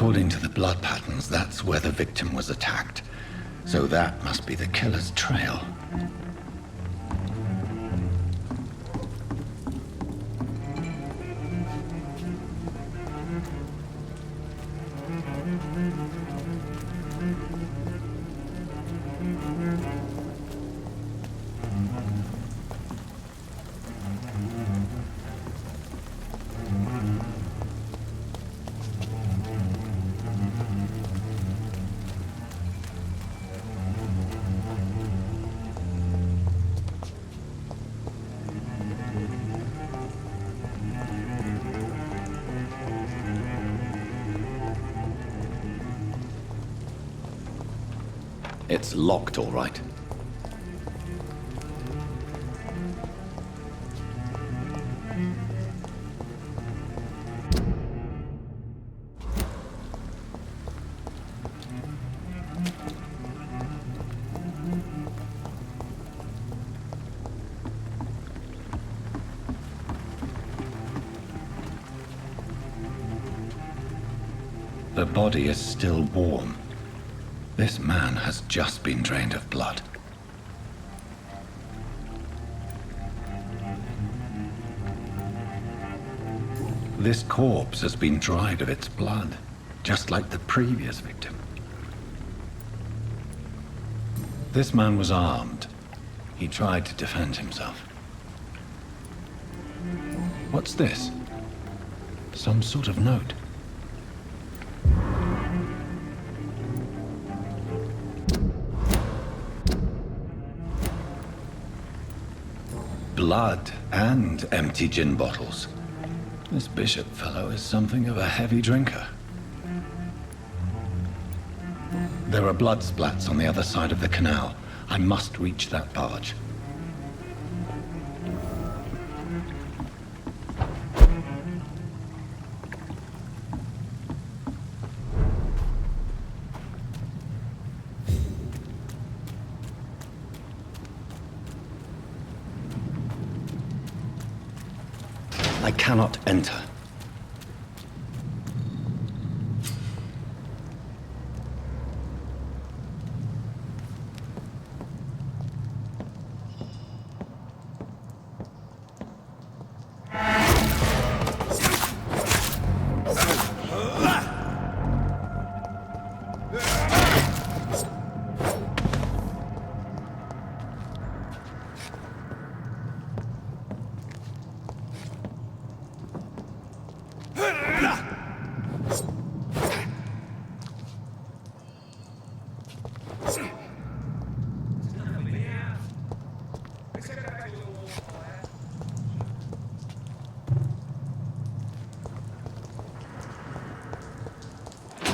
According to the blood patterns, that's where the victim was attacked. So that must be the killer's trail. It's locked, all right. The body is still warm. This man has just been drained of blood. This corpse has been dried of its blood, just like the previous victim. This man was armed. He tried to defend himself. What's this? Some sort of note. Blood and empty gin bottles. This bishop fellow is something of a heavy drinker. There are blood splats on the other side of the canal. I must reach that barge. I cannot enter.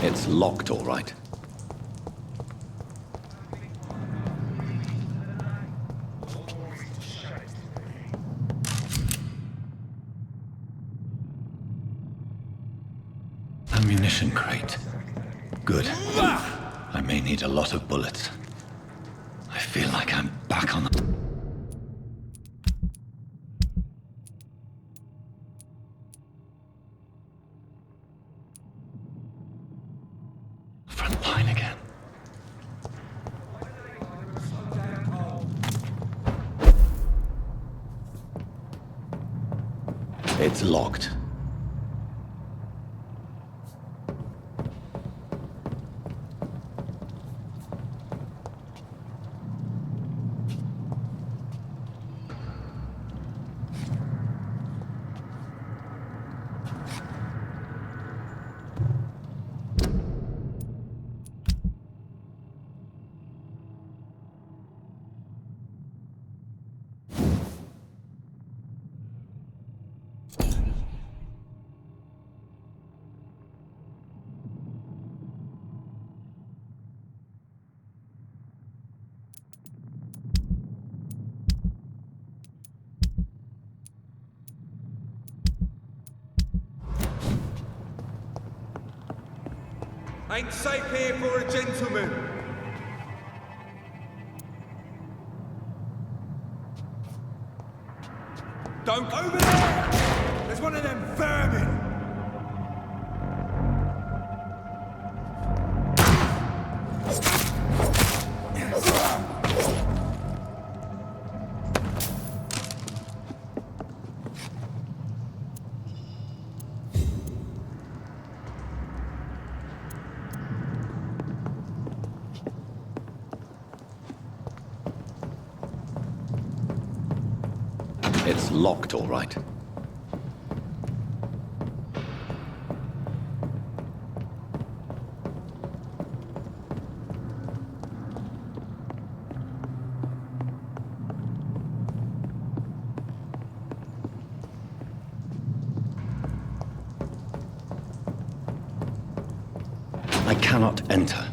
It's locked, all right. Ammunition crate. Good. I may need a lot of bullets. I feel like I'm back on the... front line again. It's locked. Ain't safe here for a gentleman. Don't over there! There's one of them vermin! It's locked, all right. I cannot enter.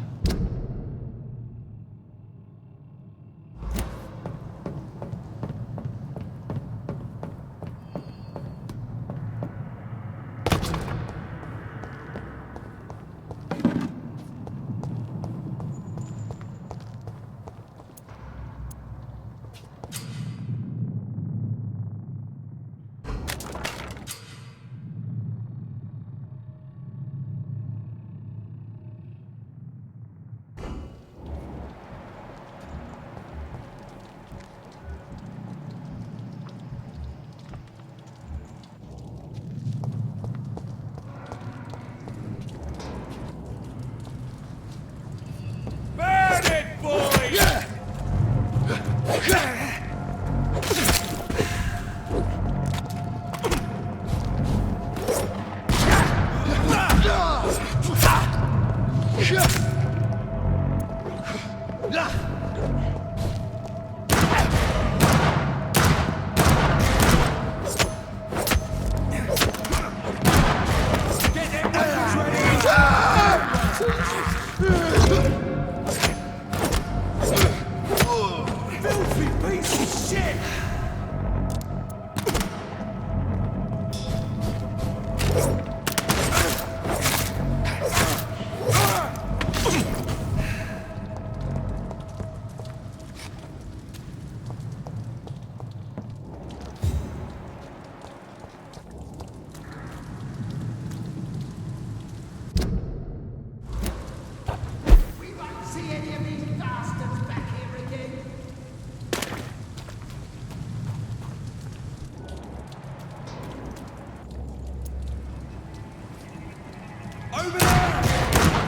Over there!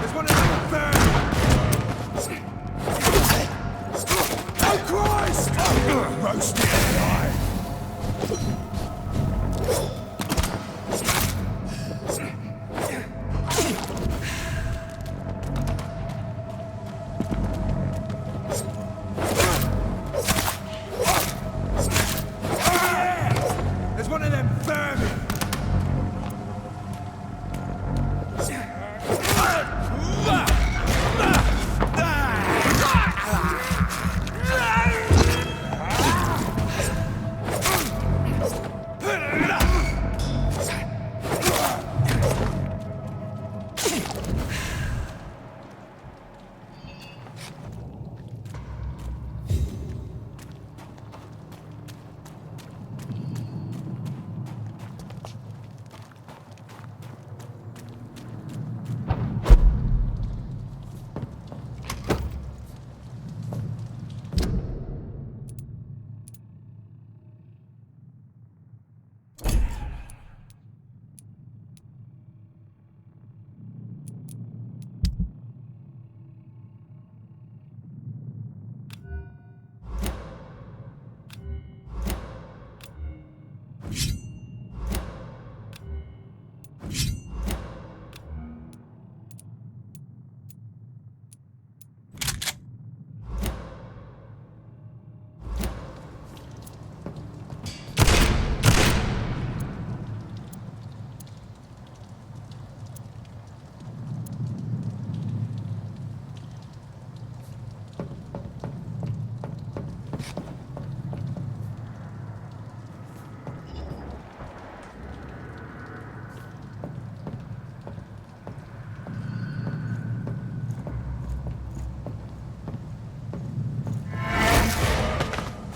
There's one of them burning! Oh Christ! Roasted alive! There's one of them vermin!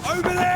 Over there!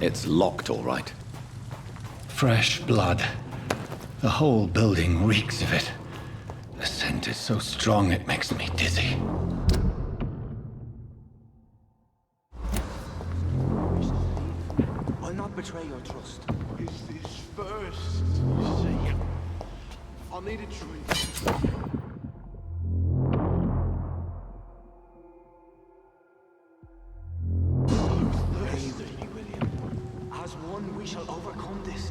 It's locked, all right. Fresh blood. The whole building reeks of it. The scent is so strong it makes me dizzy. I'll not betray your trust. It's this first, you see. I need a drink. Thirsty, William. As one, we shall overcome this.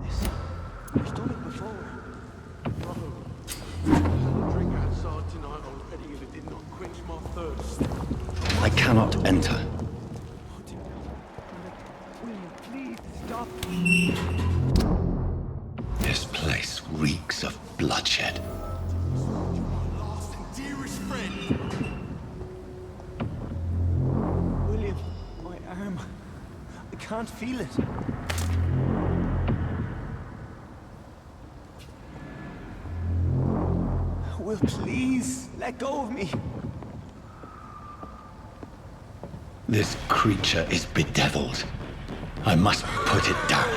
Listen, we've done it before. I had a drink outside tonight already and it did not quench my thirst. I cannot enter. William, please stop. This place reeks of bloodshed. My last and dearest friend. William, my arm. I can't feel it. Will, please, let go of me. This creature is bedeviled. I must put it down.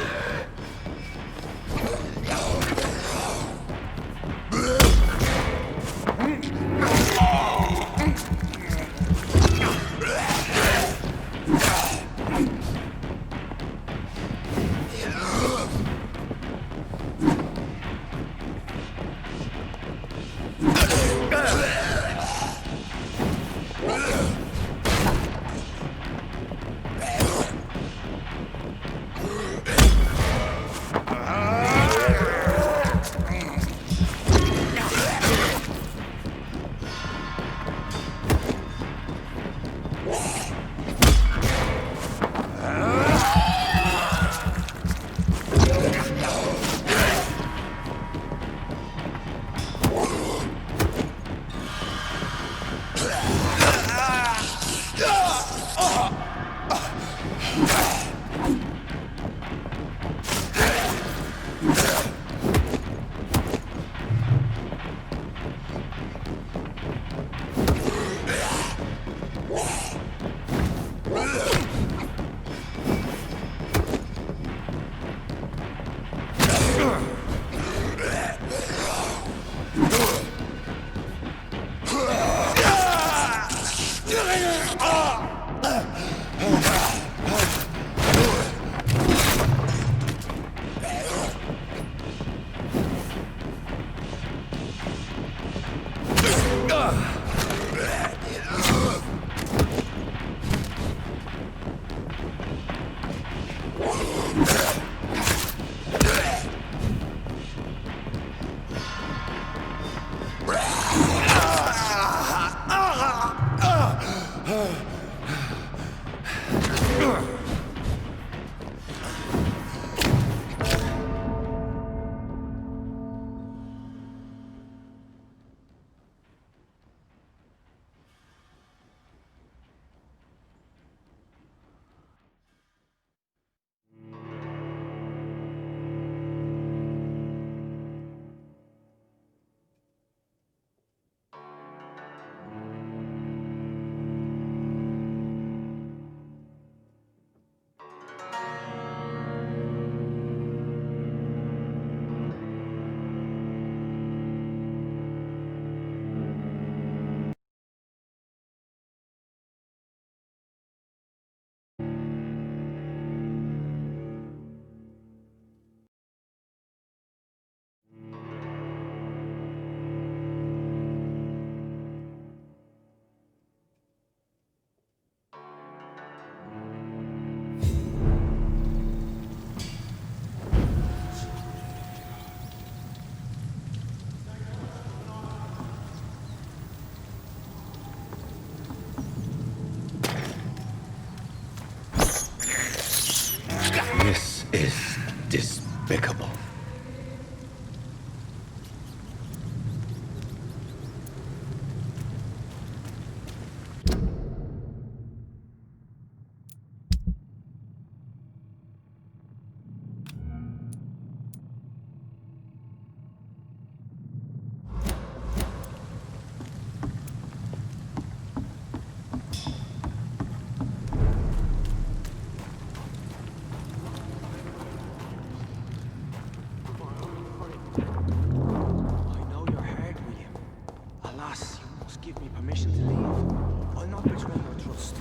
Which one do I trust?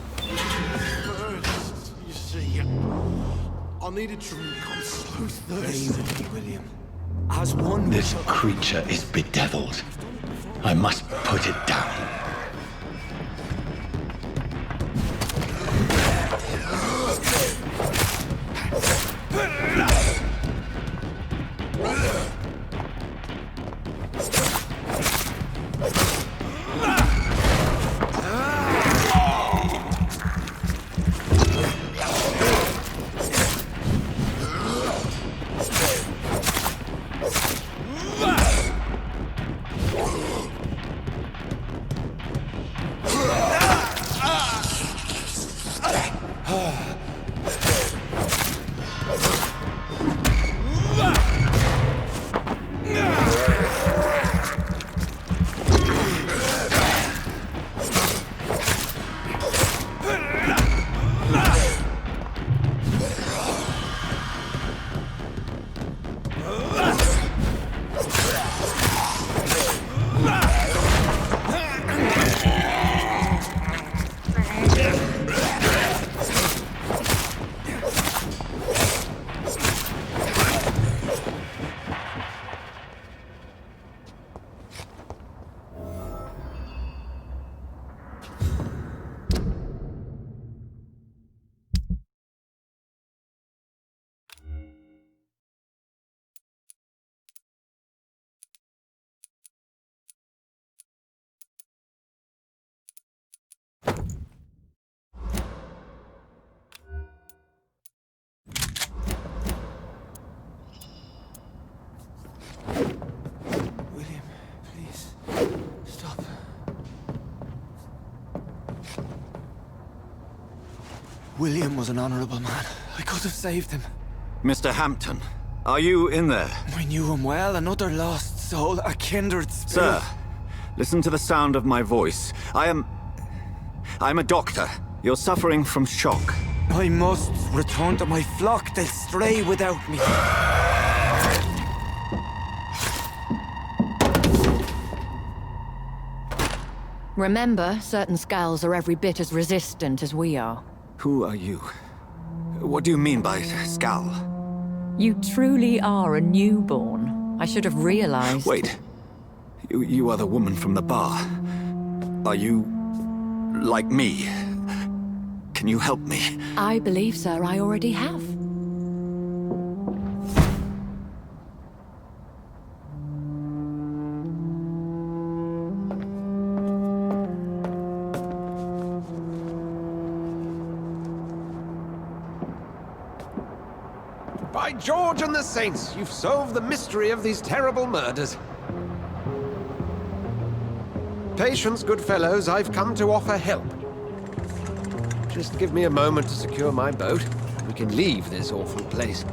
First, you see, I'll need a drink. I'm so thirsty. William. As one we This shall... creature is bedeviled. I must put it down. William, please. Stop. William was an honorable man. I could have saved him. Mr. Hampton, are you in there? I knew him well, another lost soul, a kindred spirit. Sir, listen to the sound of my voice. I'm a doctor. You're suffering from shock. I must return to my flock. They'll stray without me. Remember, certain skulls are every bit as resistant as we are. Who are you? What do you mean by Scal? You truly are a newborn. I should have realized. Wait. You are the woman from the bar. Are you... like me? Can you help me? I believe, sir, I already have. By George and the Saints, you've solved the mystery of these terrible murders. Patience, good fellows, I've come to offer help. Just give me a moment to secure my boat. We can leave this awful place.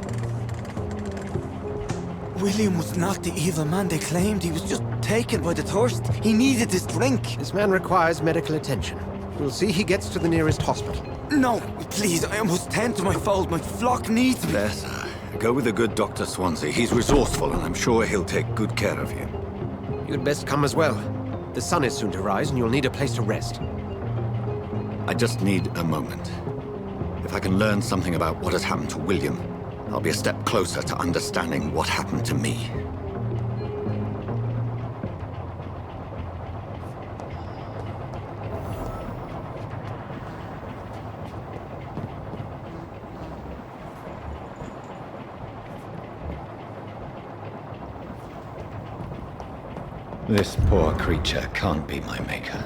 William was not the evil man they claimed. He was just taken by the thirst. He needed this drink. This man requires medical attention. We'll see he gets to the nearest hospital. No, please, I must tend to my fold. My flock needs me. There, sir. Go with the good Dr. Swansea. He's resourceful, and I'm sure he'll take good care of you. You'd best come as well. The sun is soon to rise, and you'll need a place to rest. I just need a moment. If I can learn something about what has happened to William, I'll be a step closer to understanding what happened to me. This poor creature can't be my maker.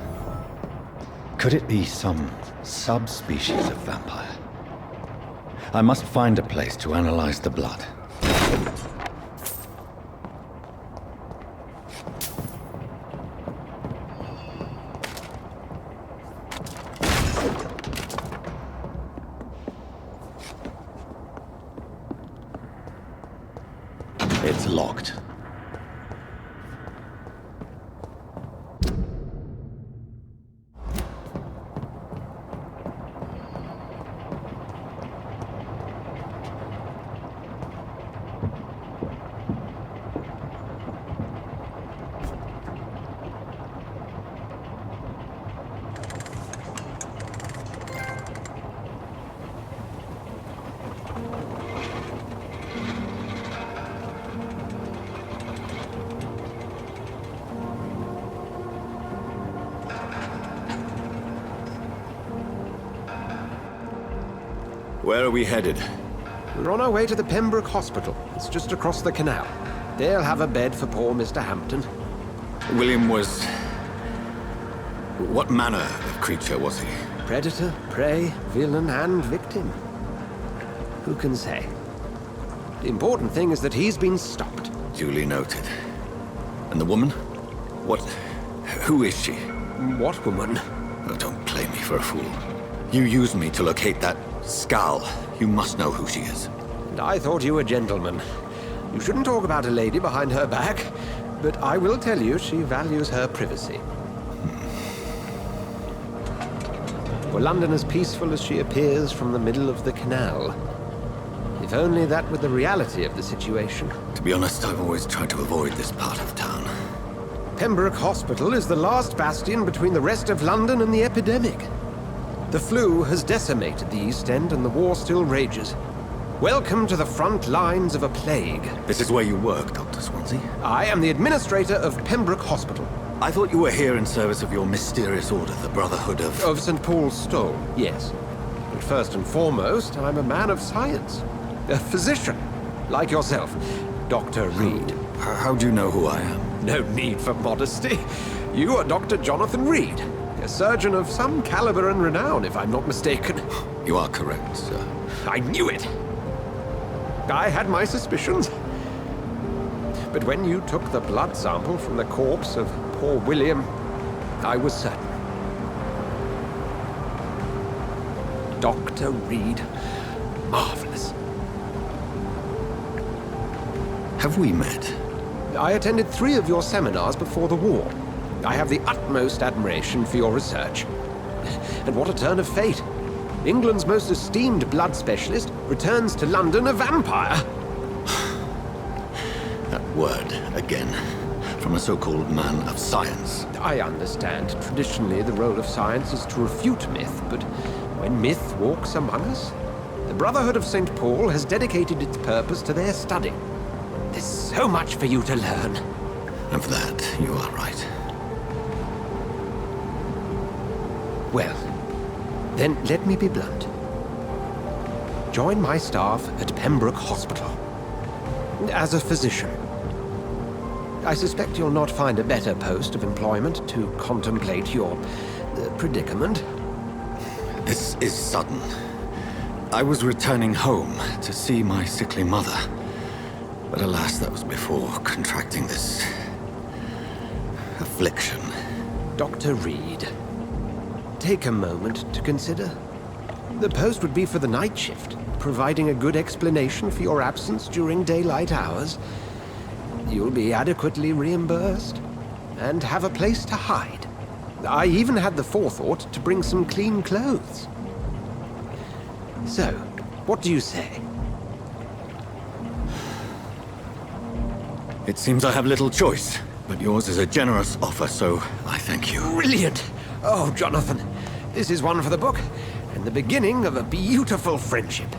Could it be some subspecies of vampire? I must find a place to analyze the blood. It's locked. Where are we headed? We're on our way to the Pembroke Hospital. It's just across the canal. They'll have a bed for poor Mr. Hampton. William was... What manner of creature was he? Predator, prey, villain, and victim. Who can say? The important thing is that he's been stopped. Duly noted. And the woman? What... Who is she? What woman? Oh, don't play me for a fool. You used me to locate that skull. You must know who she is. And I thought you a gentleman. You shouldn't talk about a lady behind her back, but I will tell you she values her privacy. Were London as peaceful as she appears from the middle of the canal? If only that were the reality of the situation. To be honest, I've always tried to avoid this part of town. Pembroke Hospital is the last bastion between the rest of London and the epidemic. The flu has decimated the East End and the war still rages. Welcome to the front lines of a plague. This is where you work, Dr. Swansea? I am the administrator of Pembroke Hospital. I thought you were here in service of your mysterious order, the Brotherhood of... Of St. Paul's Stole, yes. But first and foremost, I'm a man of science. A physician, like yourself, Dr. Reed. How do you know who I am? No need for modesty. You are Dr. Jonathan Reed, a surgeon of some caliber and renown, if I'm not mistaken. You are correct, sir. I knew it! I had my suspicions. But when you took the blood sample from the corpse of poor William, I was certain. Dr. Reed. Marvelous. Have we met? I attended 3 of your seminars before the war. I have the utmost admiration for your research. And what a turn of fate. England's most esteemed blood specialist returns to London a vampire. That word, again. From a so-called man of science. I understand. Traditionally, the role of science is to refute myth, but when myth walks among us, the Brotherhood of St. Paul has dedicated its purpose to their study. There's so much for you to learn. And for that, you are right. Well, then let me be blunt. Join my staff at Pembroke Hospital. As a physician. I suspect you'll not find a better post of employment to contemplate your predicament. This is sudden. I was returning home to see my sickly mother. But alas, that was before contracting this... affliction. Dr. Reed, take a moment to consider. The post would be for the night shift, providing a good explanation for your absence during daylight hours. You'll be adequately reimbursed, and have a place to hide. I even had the forethought to bring some clean clothes. So, what do you say? It seems I have little choice, but yours is a generous offer, so I thank you. Brilliant! Oh, Jonathan, this is one for the book, and the beginning of a beautiful friendship.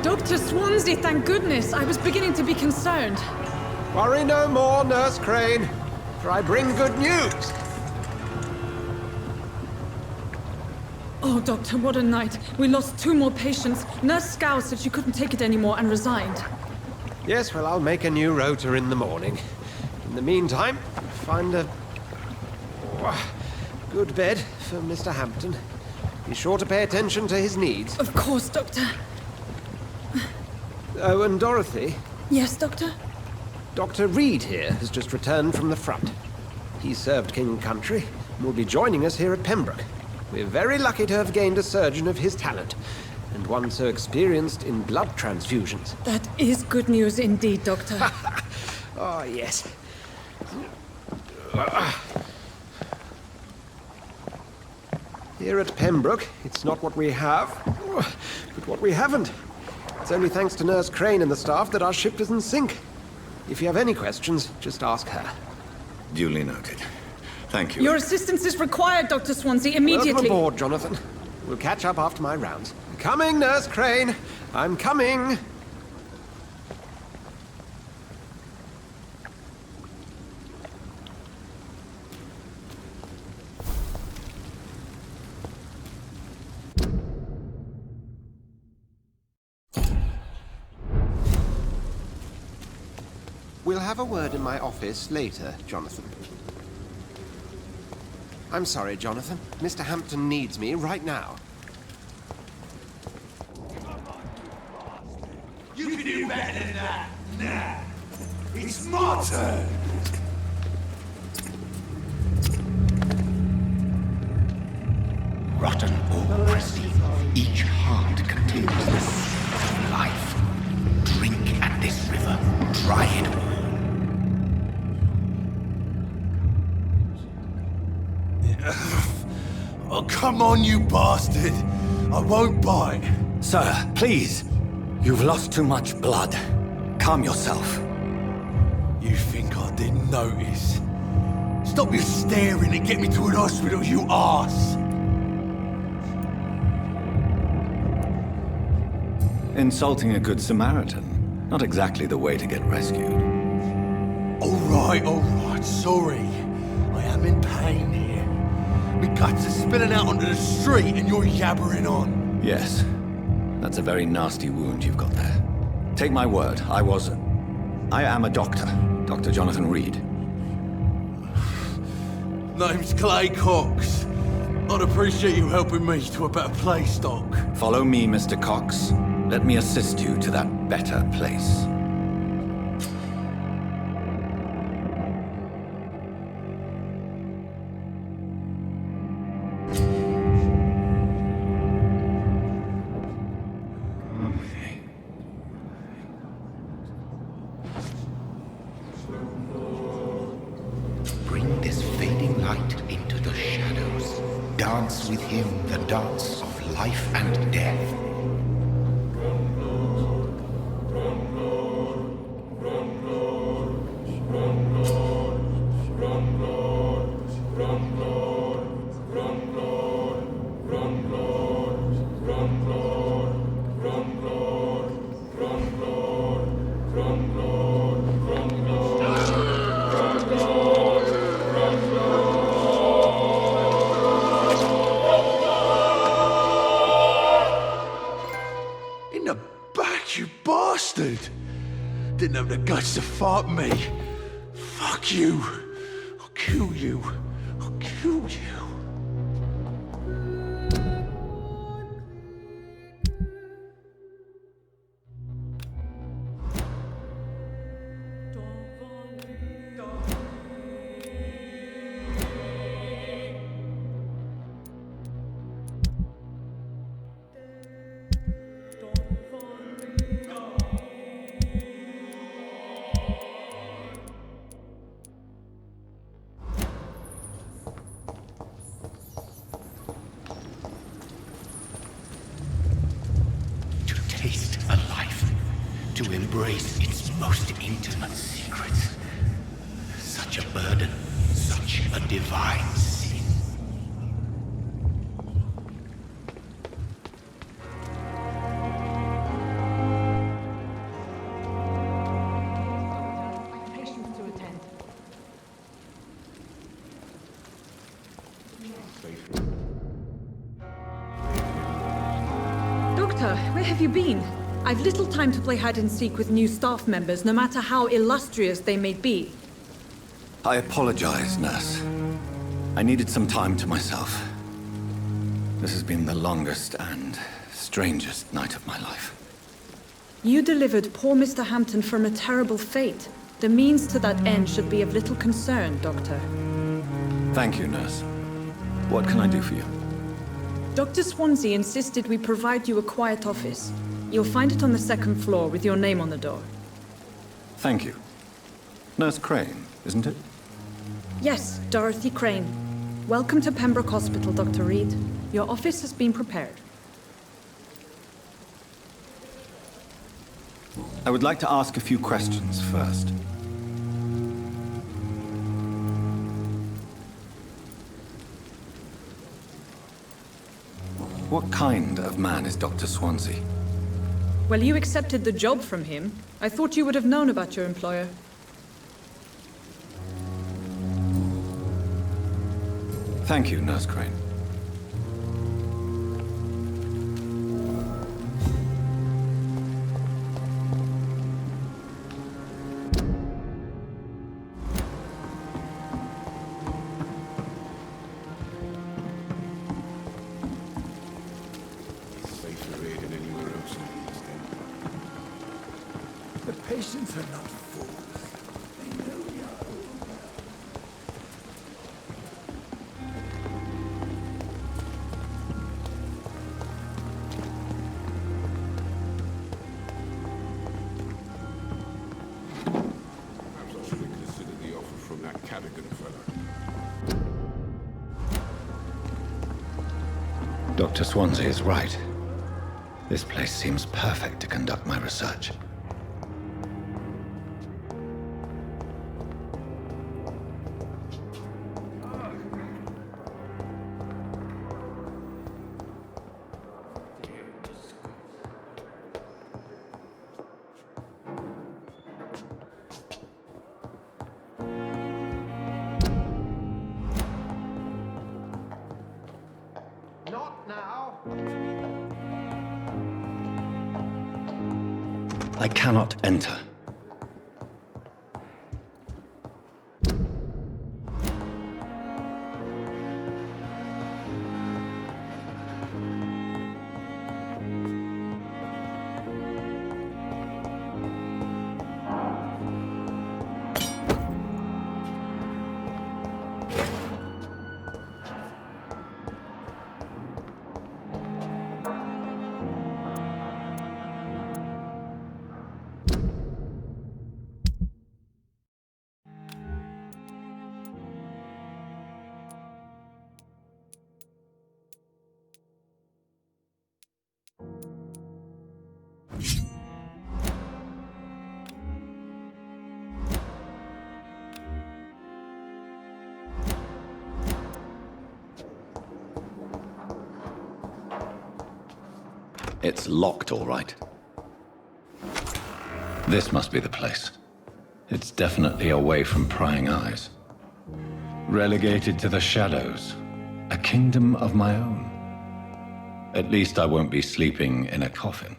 Dr. Swansea, thank goodness. I was beginning to be concerned. Worry no more, Nurse Crane, for I bring good news. Oh, Doctor, what a night. We lost 2 more patients. Nurse Scow said she couldn't take it anymore and resigned. Yes, well, I'll make a new rota in the morning. In the meantime, find a good bed for Mr. Hampton. Be sure to pay attention to his needs. Of course, Doctor. Oh, and Dorothy, Yes, Doctor? Dr. Reed here has just returned from the front. He served King and Country and will be joining us here at Pembroke. We're very lucky to have gained a surgeon of his talent, and one so experienced in blood transfusions. That is good news indeed, Doctor. Oh, yes. Here at Pembroke, it's not what we have, but what we haven't. It's only thanks to Nurse Crane and the staff that our ship doesn't sink. If you have any questions, just ask her. Duly noted. Thank you. Your assistance is required, Dr. Swansea, immediately. Welcome aboard, Jonathan. We'll catch up after my rounds. Coming, Nurse Crane. I'm coming. We'll have a word in my office later, Jonathan. I'm sorry, Jonathan. Mr. Hampton needs me right now. You can do better than that. Nah. It's my turn. Rotten or pristine, each heart contains the seed of life. Drink at this river, try it all. Oh, come on, you bastard. I won't bite. Sir, please. You've lost too much blood. Calm yourself. You think I didn't notice? Stop your staring and get me to an hospital, you arse! Insulting a good Samaritan. Not exactly the way to get rescued. Alright, sorry. I am in pain here. My guts are spilling out onto the street and you're yabbering on. Yes. That's a very nasty wound you've got there. Take my word, I am a doctor. Dr. Jonathan Reed. Name's Clay Cox. I'd appreciate you helping me to a better place, Doc. Follow me, Mr. Cox. Let me assist you to that better place. Bring this fading light into the shadows. Dance with him the dance of life and death. In the back, you bastard! Didn't have the guts to fight me. Fuck you. I'll kill you. I'll kill you. To taste a life, to embrace its most intimate secrets. Such a burden, such a divine sin. Patients to attend. Doctor, where have you been? I've little time to play hide and seek with new staff members, no matter how illustrious they may be. I apologize, nurse. I needed some time to myself. This has been the longest and strangest night of my life. You delivered poor Mr. Hampton from a terrible fate. The means to that end should be of little concern, Doctor. Thank you, nurse. What can I do for you? Dr. Swansea insisted we provide you a quiet office. You'll find it on the second floor with your name on the door. Thank you. Nurse Crane, isn't it? Yes, Dorothy Crane. Welcome to Pembroke Hospital, Dr. Reed. Your office has been prepared. I would like to ask a few questions first. What kind of man is Dr. Swansea? Well, you accepted the job from him. I thought you would have known about your employer. Thank you, Nurse Crane. Safer here than anywhere else in the East End. The patients are not fools. They know you. Perhaps I should have considered the offer from that Cadogan fellow. Dr. Swansea is right. This place seems perfect to conduct my research. Not now. I cannot enter. It's locked, all right. This must be the place. It's definitely away from prying eyes. Relegated to the shadows. A kingdom of my own. At least I won't be sleeping in a coffin.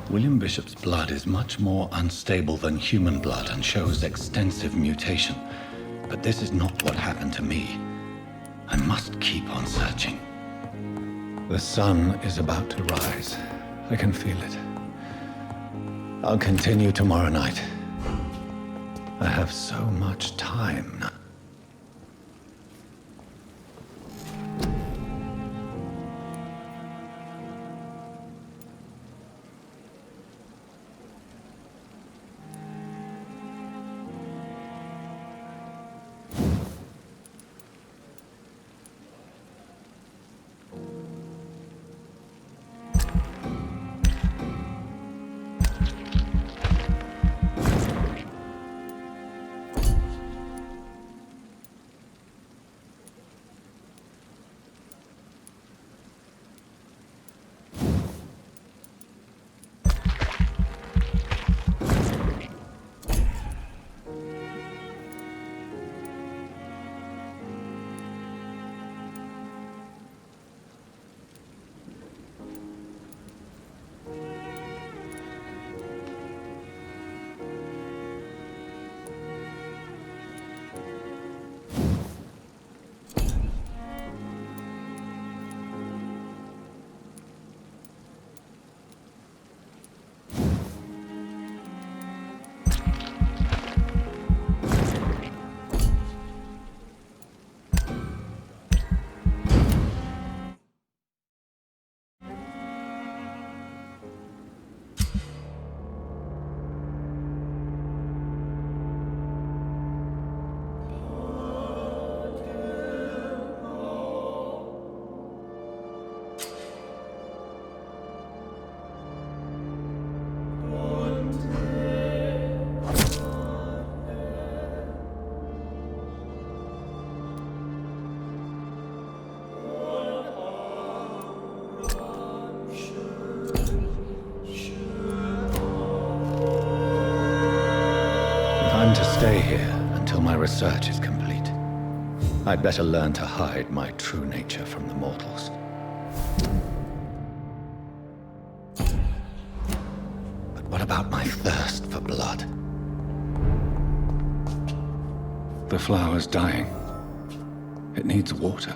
William Bishop's blood is much more unstable than human blood and shows extensive mutation. But this is not what happened to me. I must keep on searching. The sun is about to rise. I can feel it. I'll continue tomorrow night. I have so much time now. search is complete. I'd better learn to hide my true nature from the mortals. But what about my thirst for blood? The flower's dying. It needs water.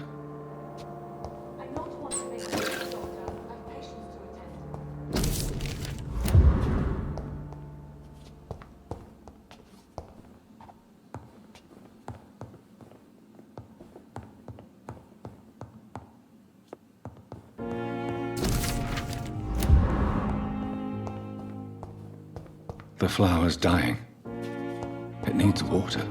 The flower's dying. It needs water.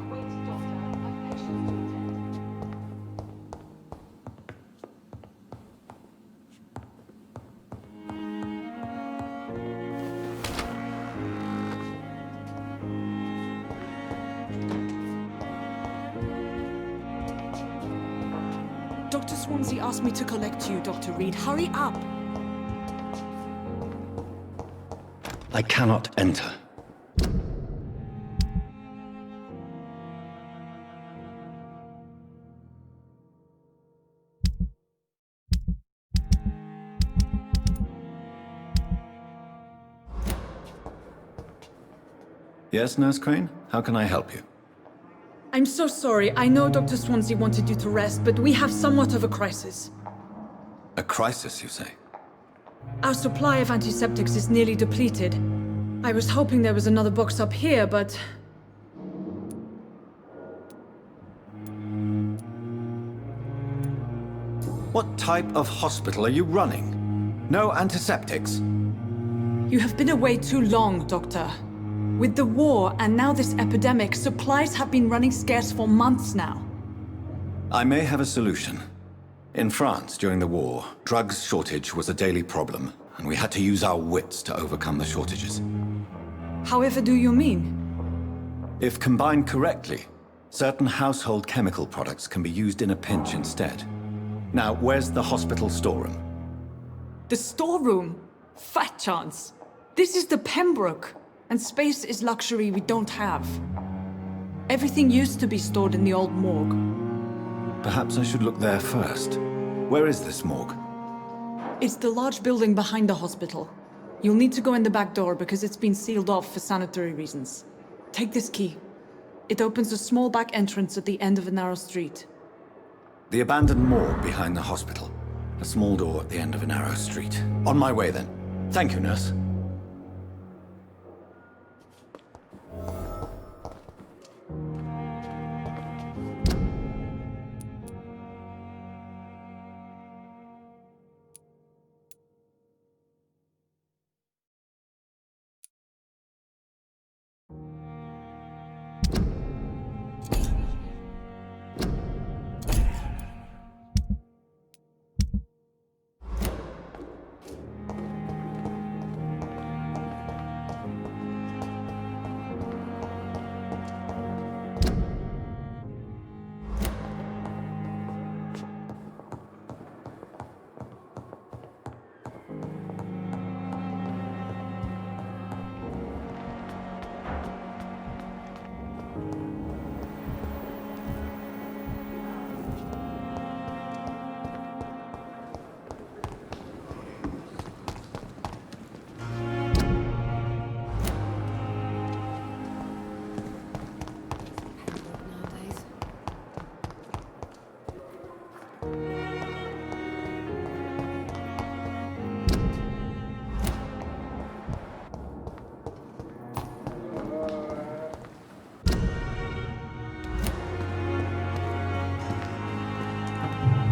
Dr. Swansea asked me to collect you, Dr. Reed. Hurry up! I cannot enter. Yes, Nurse Crane? How can I help you? I'm so sorry. I know Dr. Swansea wanted you to rest, but we have somewhat of a crisis. A crisis, you say? Our supply of antiseptics is nearly depleted. I was hoping there was another box up here, but... What type of hospital are you running? No antiseptics? You have been away too long, Doctor. With the war and now this epidemic, supplies have been running scarce for months now. I may have a solution. In France, during the war, drugs shortage was a daily problem, and we had to use our wits to overcome the shortages. However do you mean? If combined correctly, certain household chemical products can be used in a pinch instead. Now, where's the hospital storeroom? The storeroom? Fat chance. This is the Pembroke, and space is luxury we don't have. Everything used to be stored in the old morgue. Perhaps I should look there first. Where is this morgue? It's the large building behind the hospital. You'll need to go in the back door because it's been sealed off for sanitary reasons. Take this key. It opens a small back entrance at the end of a narrow street. The abandoned morgue behind the hospital. A small door at the end of a narrow street. On my way then. Thank you, nurse.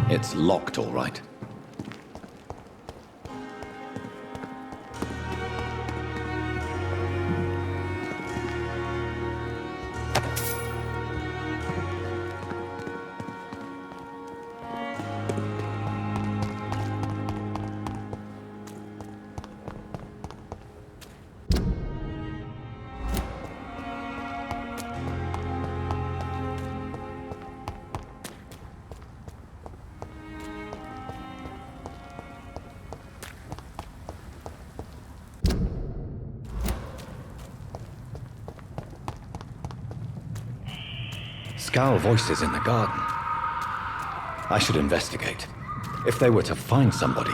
It's locked, all right. Scowl voices in the garden. I should investigate. If they were to find somebody.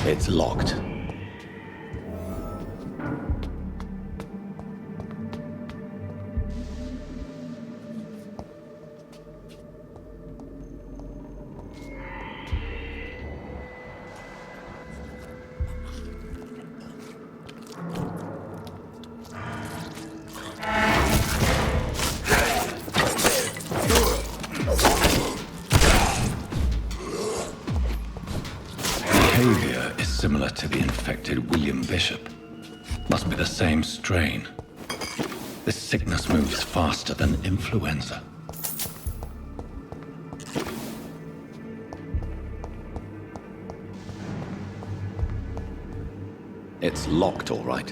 It's locked. Behavior is similar to the infected William Bishop. Must be the same strain. This sickness moves faster than influenza. It's locked, all right.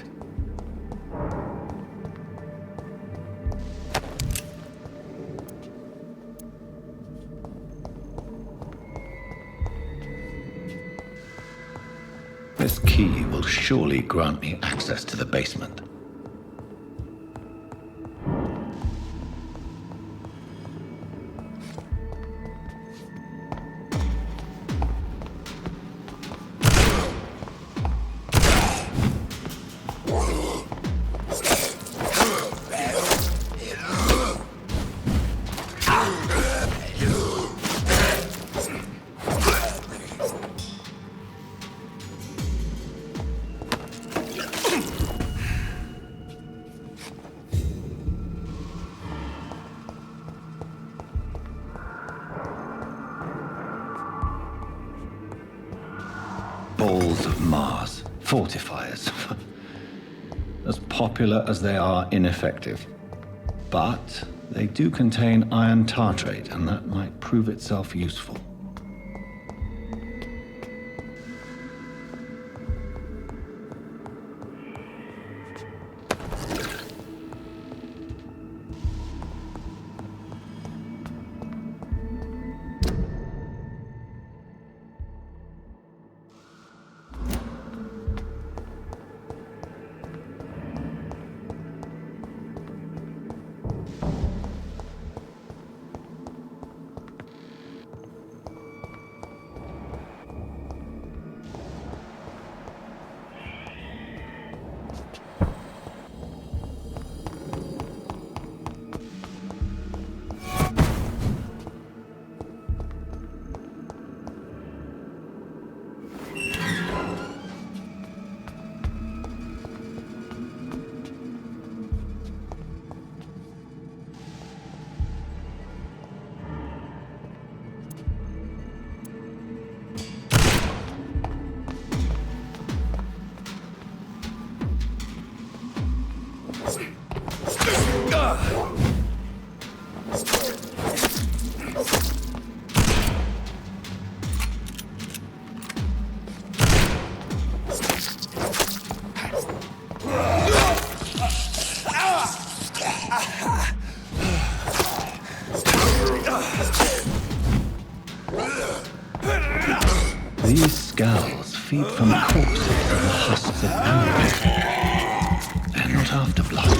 This key will surely grant me access to the basement. Balls of Mars, fortifiers. As popular as they are ineffective. But they do contain iron tartrate, and that might prove itself useful. These skulls feed from corpses and the husks of animals. They're not after blood.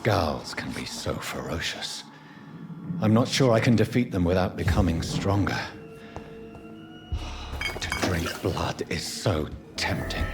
Skulls can be so ferocious. I'm not sure I can defeat them without becoming stronger. To drink blood is so tempting.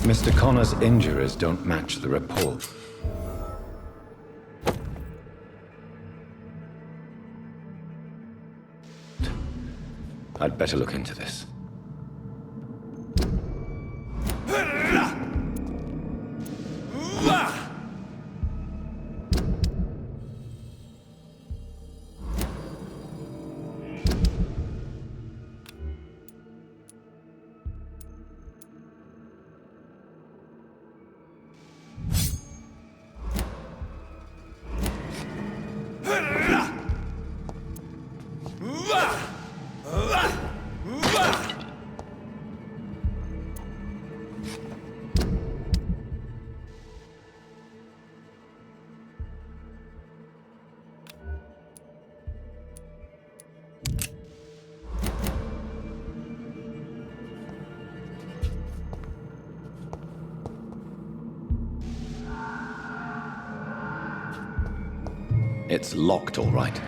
Mr. Connor's injuries don't match the report. I'd better look into this. It's locked, all right.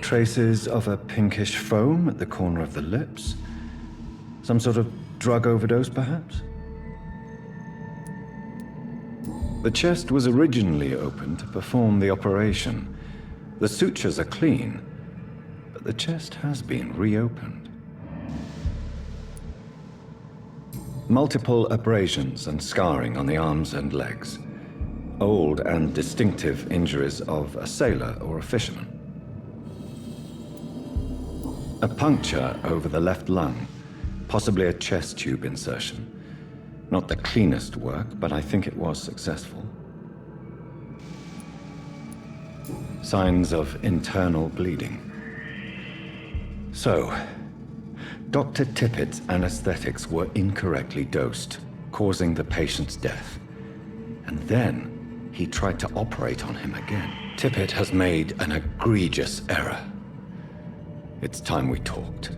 Traces of a pinkish foam at the corner of the lips. Some sort of drug overdose, perhaps? The chest was originally opened to perform the operation. The sutures are clean, but the chest has been reopened. Multiple abrasions and scarring on the arms and legs. Old and distinctive injuries of a sailor or a fisherman. A puncture over the left lung, possibly a chest tube insertion. Not the cleanest work, but I think it was successful. Signs of internal bleeding. So, Dr. Tippett's anesthetics were incorrectly dosed, causing the patient's death. And then he tried to operate on him again. Tippett has made an egregious error. It's time we talked.